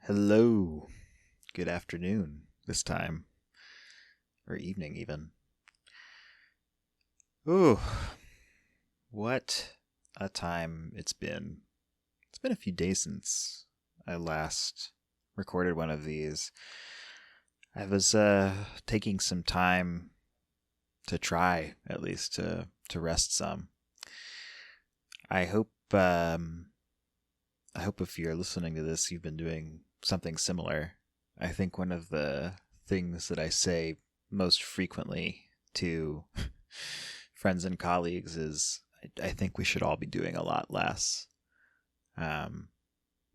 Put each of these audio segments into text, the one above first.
Hello. Good afternoon this time, or evening even. Ooh, what a time it's been. It's been a few days since I last recorded one of these. I was taking some time to try, at least, to rest some. I hope I hope if you're listening to this, you've been doing something similar. I think one of the things that I say most frequently to friends and colleagues is I think we should all be doing a lot less. Um,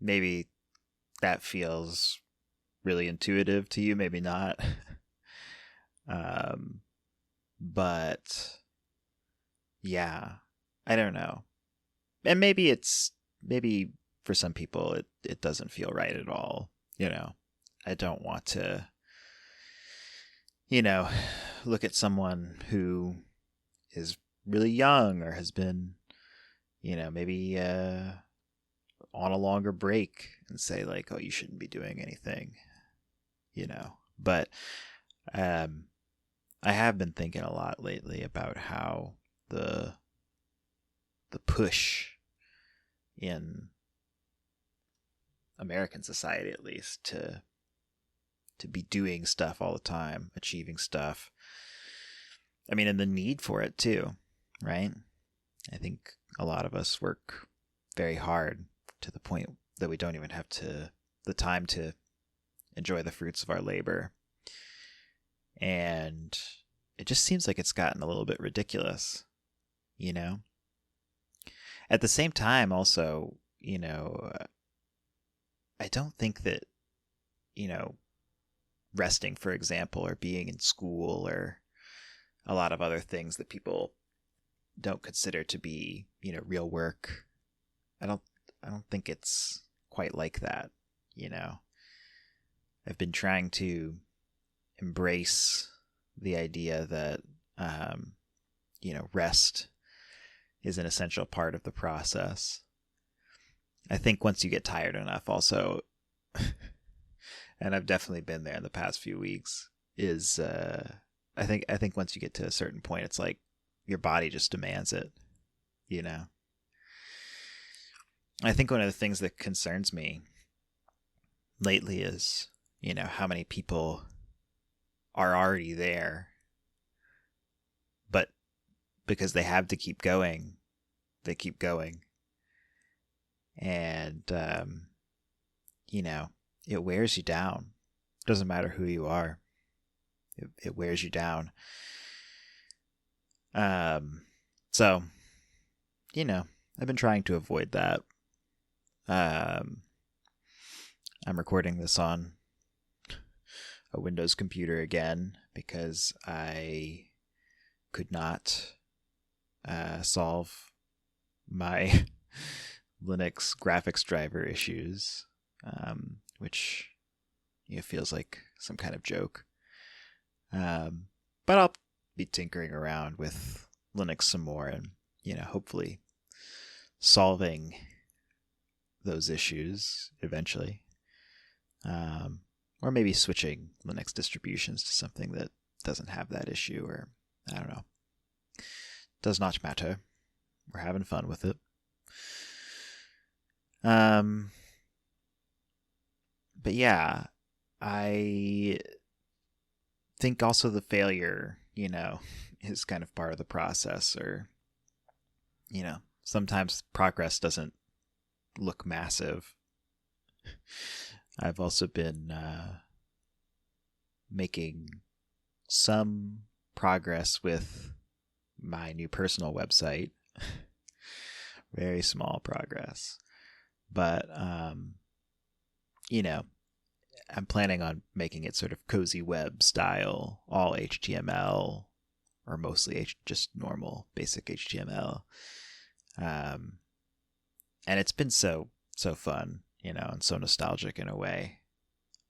Maybe that feels really intuitive to you, maybe not. um, but yeah, I don't know. And maybe for some people it doesn't feel right at all. You know, I don't want to, you know, look at someone who is really young or has been, maybe on a longer break and say like, oh, you shouldn't be doing anything, But um, I have been thinking a lot lately about how the the push in American society, at least, to be doing stuff all the time, achieving stuff. I mean, and the need for it too, right? I think a lot of us work very hard to the point that we don't even have the time to enjoy the fruits of our labor. And it just seems like it's gotten a little bit ridiculous, you know? At the same time, also, I don't think that, you know, resting, for example, or being in school or a lot of other things that people don't consider to be, real work. I don't I don't think it's quite like that, you know. I've been trying to embrace the idea that um, rest is an essential part of the process. I think once you get tired enough also and I've definitely been there in the past few weeks is I think once you get to a certain point it's like your body just demands it, you know. I think one of the things that concerns me lately is, how many people are already there, but because they have to keep going, they keep going. And, you know, it wears you down. Doesn't matter who you are, it wears you down. Um, so, I've been trying to avoid that. Um, I'm recording this on a Windows computer again because I could not solve my Linux graphics driver issues, which feels like some kind of joke. But I'll be tinkering around with Linux some more and, hopefully solving those issues eventually. Or maybe switching Linux distributions to something that doesn't have that issue, or I don't know. Does not matter. We're having fun with it. But yeah, I think also the failure, is kind of part of the process, or, sometimes progress doesn't look massive. I've also been making some progress with my new personal website. Very small progress. But, I'm planning on making it sort of cozy web style, all HTML, or mostly just normal, basic HTML. And it's been so fun, and so nostalgic in a way.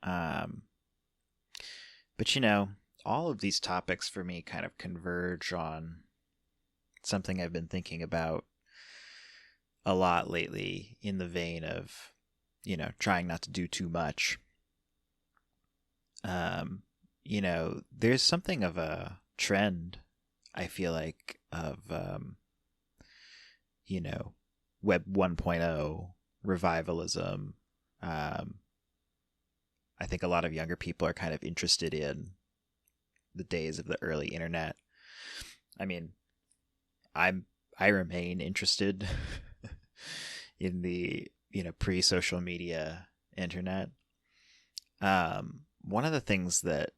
But all of these topics for me kind of converge on something I've been thinking about a lot lately, in the vein of, trying not to do too much. There's something of a trend, I feel like, of, Web 1.0 revivalism. I think a lot of younger people are kind of interested in the days of the early internet. I mean, I remain interested in the pre-social media internet. One of the things that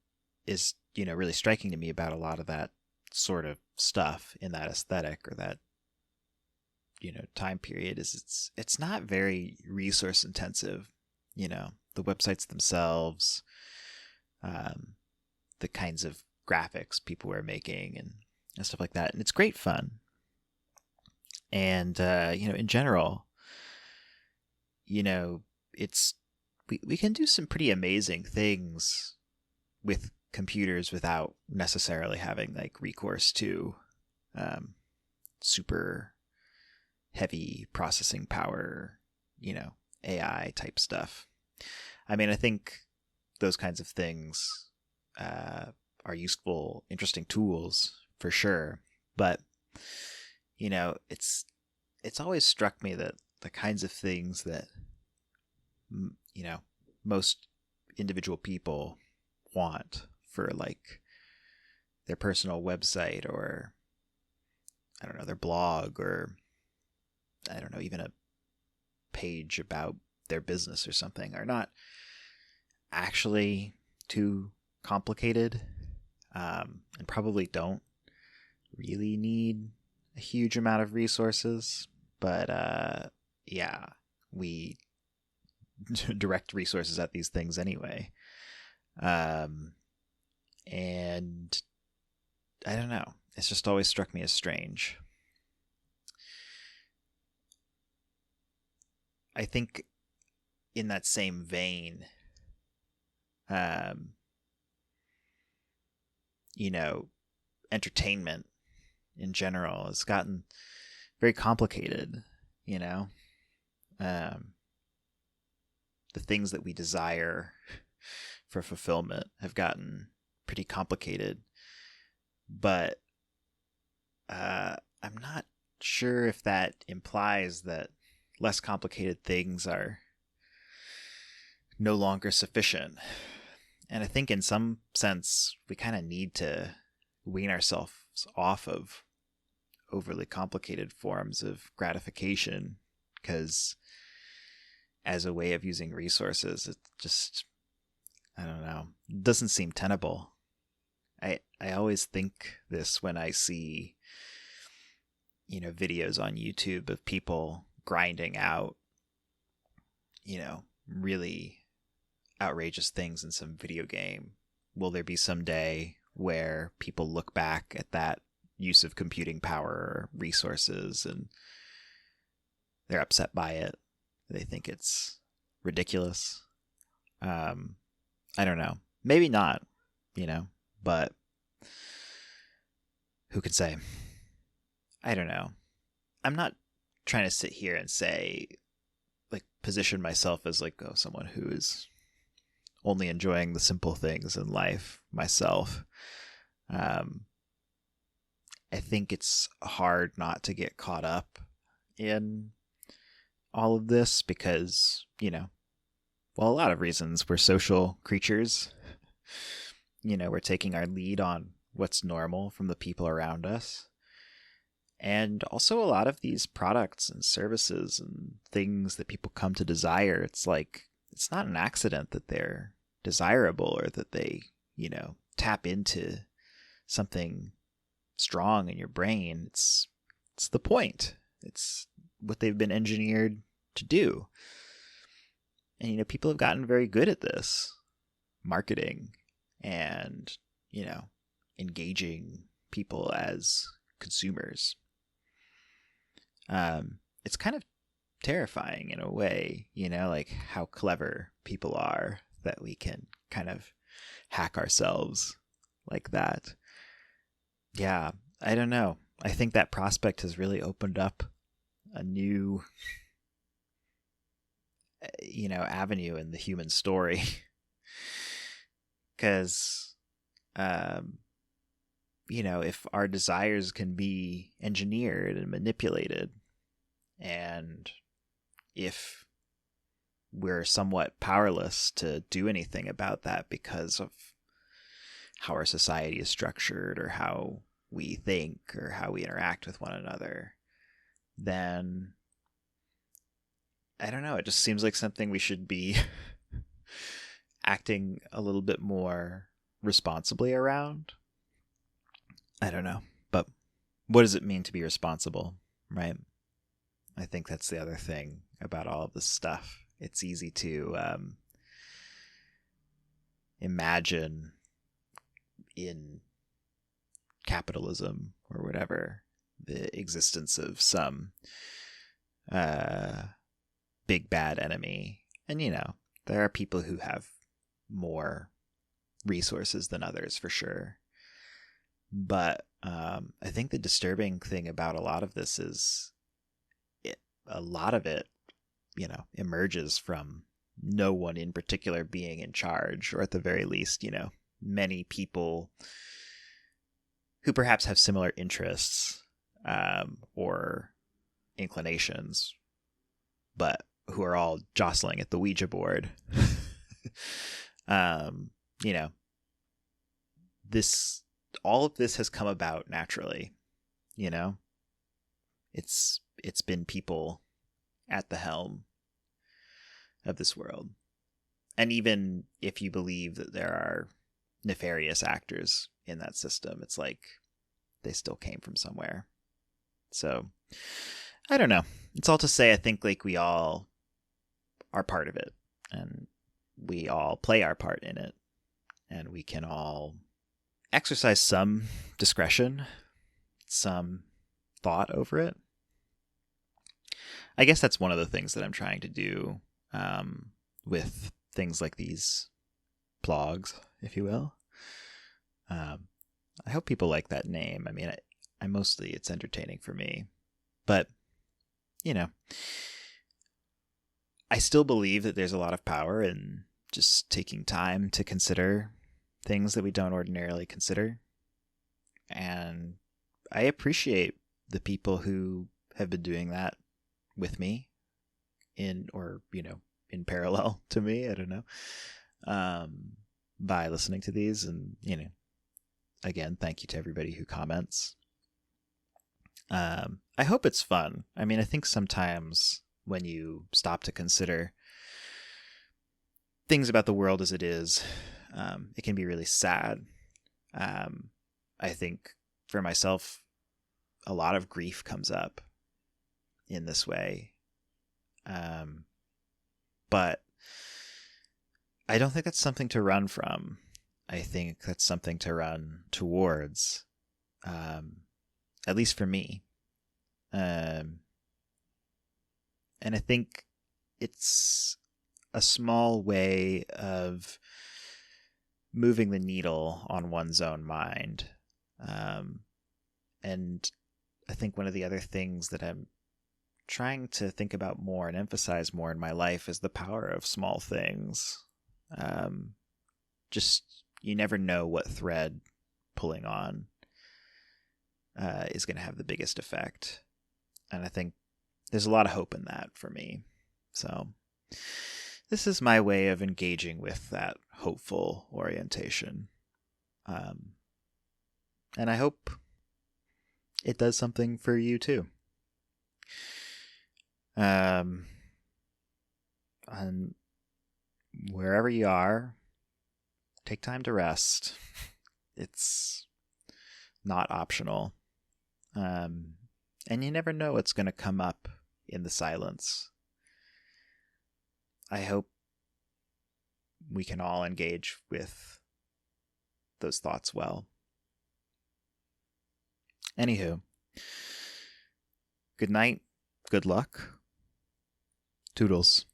is really striking to me about a lot of that sort of stuff in that aesthetic or that time period is it's not very resource intensive. The websites themselves, the kinds of graphics people were making and stuff like that, and it's great fun. And in general, it's we can do some pretty amazing things with computers without necessarily having like recourse to super heavy processing power, AI type stuff. I mean, I think those kinds of things are useful, interesting tools for sure. But it's always struck me that the kinds of things that most individual people want for like their personal website, or I don't know, their blog, or I don't know, even a page about their business or something, are not actually too complicated, and probably don't really need a huge amount of resources. But yeah, we direct resources at these things anyway. And I don't know, it's just always struck me as strange. I think in that same vein, entertainment in general has gotten very complicated. The things that we desire for fulfillment have gotten pretty complicated, but I'm not sure if that implies that less complicated things are no longer sufficient. And I think in some sense, we kind of need to wean ourselves off of overly complicated forms of gratification, because as a way of using resources, it just, I don't know, doesn't seem tenable. I always think this when I see, videos on YouTube of people grinding out, really outrageous things in some video game. Will there be some day where people look back at that use of computing power or resources and they're upset by it? They think it's ridiculous. I don't know. Maybe not, but who could say? I don't know. I'm not trying to sit here and say, like, position myself as like someone who is only enjoying the simple things in life myself. I think it's hard not to get caught up in all of this because, a lot of reasons, we're social creatures. We're taking our lead on what's normal from the people around us. And also a lot of these products and services and things that people come to desire, it's like, it's not an accident that they're desirable or that they, tap into something strong in your brain. It's the point. It's what they've been engineered to do. And, people have gotten very good at this marketing and, engaging people as consumers. It's kind of terrifying in a way, like how clever people are that we can kind of hack ourselves like that. Yeah, I don't know. I think that prospect has really opened up a new avenue in the human story. Because, if our desires can be engineered and manipulated, and if we're somewhat powerless to do anything about that because of how our society is structured or how we think or how we interact with one another, then I don't know, it just seems like something we should be acting a little bit more responsibly around. I don't know, but what does it mean to be responsible, right? I think that's the other thing about all of this stuff. It's easy to imagine in capitalism or whatever the existence of some big bad enemy. And, there are people who have more resources than others for sure. But I think the disturbing thing about a lot of this is a lot of it, emerges from no one in particular being in charge, or at the very least, many people who perhaps have similar interests or inclinations, but who are all jostling at the Ouija board. All of this has come about naturally. It's been people at the helm of this world. And even if you believe that there are nefarious actors in that system, it's like they still came from somewhere. So I don't know. It's all to say, I think like we all are part of it, and we all play our part in it, and we can all exercise some discretion, some thought over it. I guess that's one of the things that I'm trying to do with things like these blogs, if you will. I hope people like that name. I mean, I mostly, it's entertaining for me. But, I still believe that there's a lot of power in just taking time to consider things that we don't ordinarily consider. And I appreciate the people who have been doing that with me in parallel to me. I don't know. By listening to these, and, again, thank you to everybody who comments. I hope it's fun. I mean, I think sometimes when you stop to consider things about the world as it is, it can be really sad. I think for myself, a lot of grief comes up in this way. But I don't think that's something to run from. I think that's something to run towards, at least for me. And I think it's a small way of moving the needle on one's own mind. And I think one of the other things that I'm trying to think about more and emphasize more in my life is the power of small things. Just, you never know what thread pulling on is going to have the biggest effect. And I think there's a lot of hope in that for me. So this is my way of engaging with that hopeful orientation. And I hope it does something for you too. And wherever you are, take time to rest. It's not optional. And you never know what's going to come up in the silence. I hope we can all engage with those thoughts well. Anywho, good night, good luck, toodles.